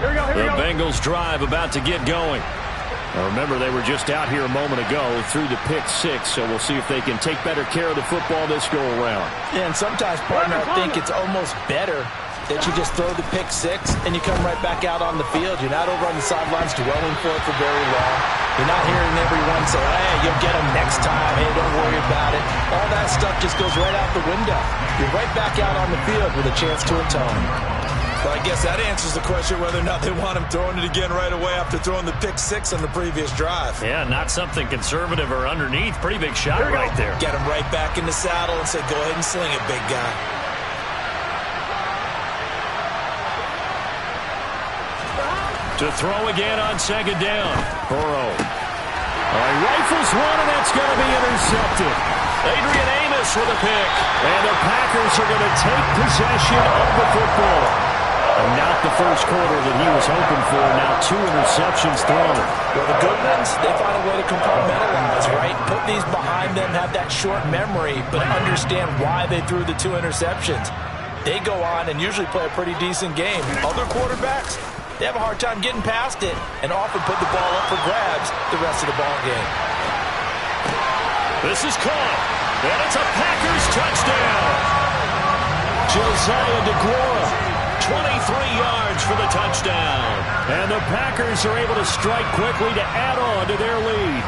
The Bengals drive about to get going. Now remember, they were just out here a moment ago through the pick six, so we'll see if they can take better care of the football this go-around. Yeah, and sometimes, partner, I think it's almost better that you just throw the pick six and you come right back out on the field. You're not over on the sidelines dwelling for it for very long. You're not hearing everyone say, hey, you'll get them next time. Hey, don't worry about it. All that stuff just goes right out the window. You're right back out on the field with a chance to atone. Well, I guess that answers the question whether or not they want him throwing it again right away after throwing the pick six on the previous drive. Yeah, not something conservative or underneath. Pretty big shot right there. Get him right back in the saddle and say, go ahead and sling it, big guy. To throw again on second down. Burrow. Rifles one, and that's going to be intercepted. Adrian Amos with a pick. And the Packers are going to take possession of the football. And not the first quarter that he was hoping for. Now 2 interceptions thrown. Well, the good ones, they find a way to compartmentalize, right? Put these behind them, have that short memory, but understand why they threw the 2 interceptions. They go on and usually play a pretty decent game. Other quarterbacks, they have a hard time getting past it and often put the ball up for grabs the rest of the ball game. This is caught, and it's a Packers touchdown. Josiah DeGuara, 23 yards for the touchdown. And the Packers are able to strike quickly to add on to their lead.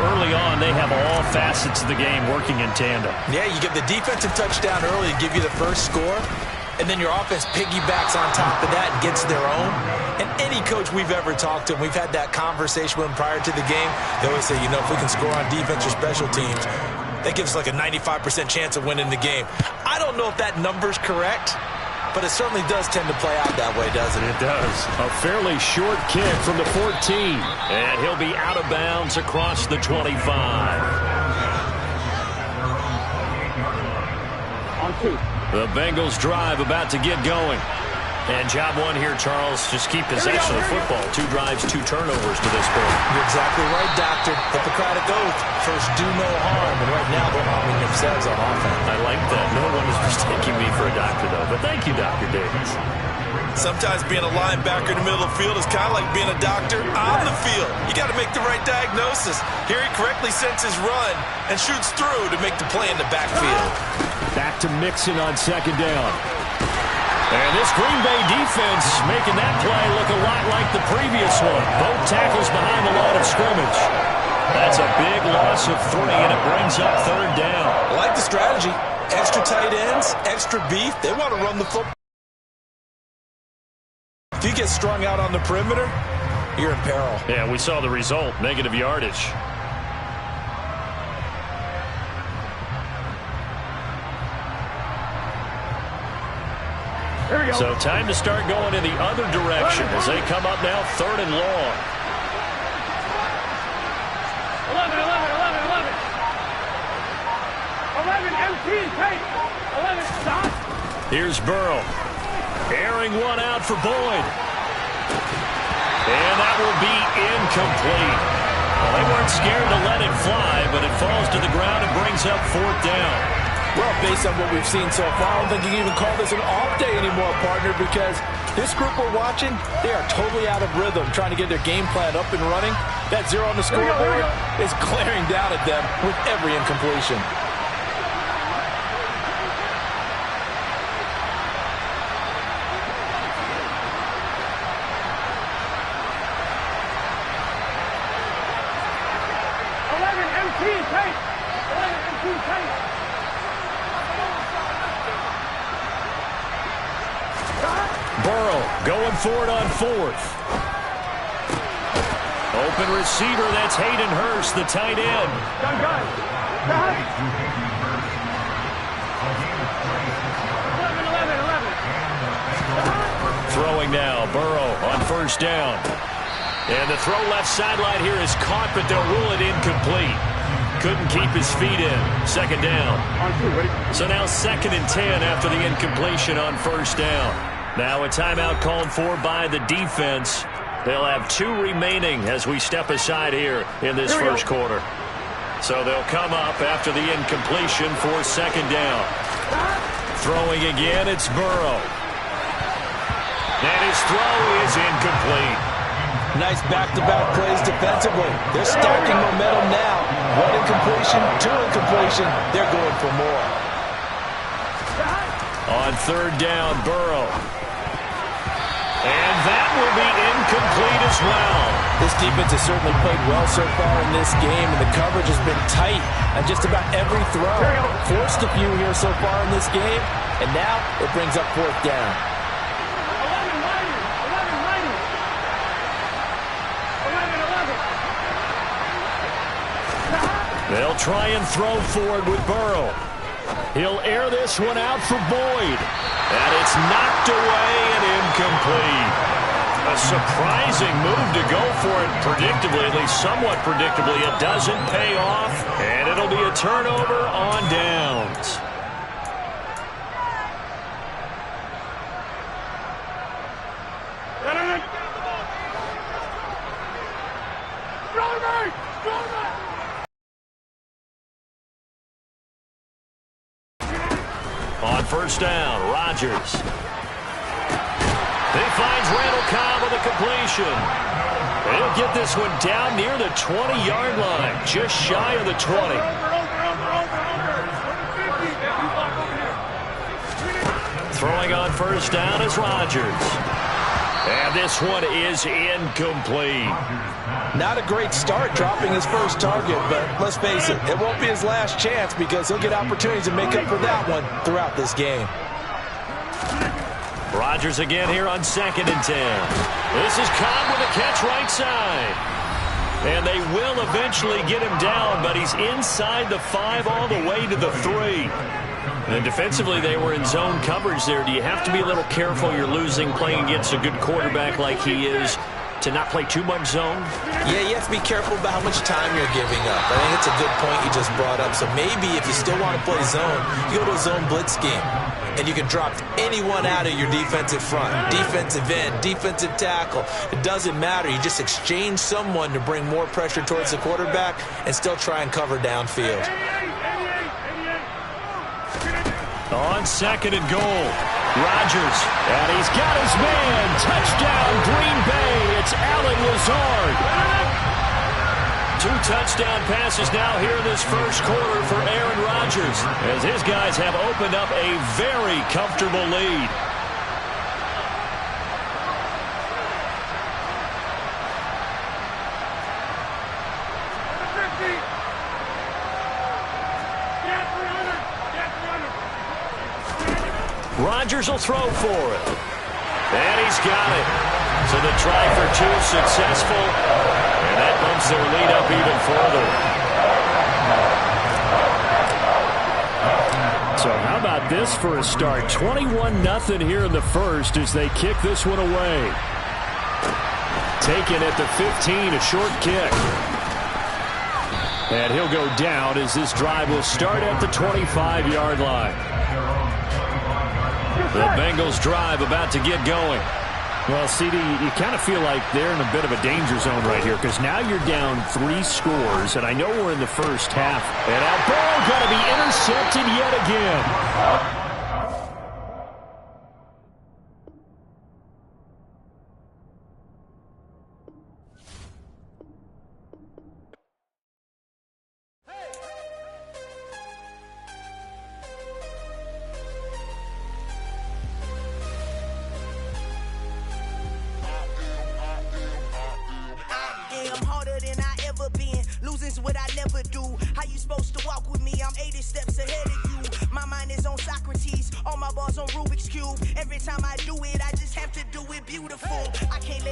Early on, they have all facets of the game working in tandem. Yeah, you get the defensive touchdown early to give you the first score. And then your offense piggybacks on top of that and gets their own. And any coach we've ever talked to, we've had that conversation with them prior to the game. They always say, you know, if we can score on defense or special teams, that gives us like a 95% chance of winning the game. I don't know if that number's correct, but it certainly does tend to play out that way, doesn't it? It does. A fairly short kick from the 14. And he'll be out of bounds across the 25. On 2. The Bengals drive about to get going. And job one here, Charles, just keep possession of the football. 2 drives, 2 turnovers to this point. You're exactly right, Doctor. Hippocratic oath. First, do no harm. And right now, they're harming themselves on offense. I like that. No one is mistaking me for a doctor, though. But thank you, Dr. Davis. Sometimes being a linebacker in the middle of the field is kind of like being a doctor on the field. You got to make the right diagnosis. Here he correctly sets his run and shoots through to make the play in the backfield. Back to Mixon on second down. And this Green Bay defense making that play look a lot like the previous one. Both tackles behind the line of scrimmage. That's a big loss of 3, and it brings up third down. I like the strategy. Extra tight ends, extra beef. They want to run the football. If you get strung out on the perimeter, you're in peril. Yeah, we saw the result, negative yardage. Here we go. So time to start going in the other direction as they come up now 3rd and long. 11, 11 tape. 11, stop. Here's Burrow. Airing one out for Boyd. And that will be incomplete. Well, they weren't scared to let it fly, but it falls to the ground and brings up 4th down. Well, based on what we've seen so far, I don't think you can even call this an off day anymore, partner, because this group we're watching, they are totally out of rhythm, trying to get their game plan up and running. That 0 on the scoreboard is glaring down at them with every incompletion. Burrow going for it on 4th. Open receiver, that's Hayden Hurst, the tight end. Gun. Stop. 11. Throwing now, Burrow on 1st down. And the throw left sideline here is caught, but they'll rule it incomplete. Couldn't keep his feet in. 2nd down. On 2, ready? So now 2nd and 10 after the incompletion on 1st down. Now a timeout called for by the defense. They'll have 2 remaining as we step aside here in this first quarter. So they'll come up after the incompletion for 2nd down. Throwing again, it's Burrow. And his throw is incomplete. Nice back-to-back plays defensively. They're stacking momentum now. One incompletion, two incompletion. They're going for more. On third down, Burrow. And that will be incomplete as well. This defense has certainly played well so far in this game, and the coverage has been tight on just about every throw. Forced a few here so far in this game, and now it brings up fourth down. 11. They'll try and throw forward with Burrow. He'll air this one out for Boyd. And it's knocked away and incomplete. A surprising move to go for it predictably, at least somewhat predictably. It doesn't pay off, and it'll be a turnover on downs. On first down, Rodgers. He finds Randall Cobb with a completion. He'll get this one down near the 20-yard line, just shy of the 20. Throwing on first down is Rodgers. And this one is incomplete. Not a great start dropping his first target, but let's face it, it won't be his last chance because he'll get opportunities to make up for that one throughout this game. Rodgers again here on 2nd and 10. This is Cobb with a catch right side. And they will eventually get him down, but he's inside the 5 all the way to the 3. And defensively, they were in zone coverage there. Do you have to be a little careful? You're losing playing against a good quarterback like he is to not play too much zone? Yeah, you have to be careful about how much time you're giving up. I think it's a good point you just brought up. So maybe if you still want to play zone, you go to a zone blitz scheme. And you can drop anyone out of your defensive front. Defensive end, defensive tackle. It doesn't matter. You just exchange someone to bring more pressure towards the quarterback and still try and cover downfield. On 2nd and goal, Rodgers, and he's got his man. Touchdown, Green Bay. It's Allen Lazard. 2 touchdown passes now here in this first quarter for Aaron Rodgers, as his guys have opened up a very comfortable lead. Rodgers will throw for it. And he's got it. So the try for 2 successful. And that bumps their lead up even further. So how about this for a start? 21-0 here in the first as they kick this one away. Taken at the 15, a short kick. And he'll go down as this drive will start at the 25-yard line. The Bengals drive about to get going. Well, CD, you kind of feel like they're in a bit of a danger zone right here because now you're down 3 scores, and I know we're in the first half. And now Burrow going to be intercepted yet again. What I never do. How you supposed to walk with me? I'm 80 steps ahead of you. My mind is on Socrates, all my balls on Rubik's Cube. Every time I do it, I just have to do it beautiful. I can't let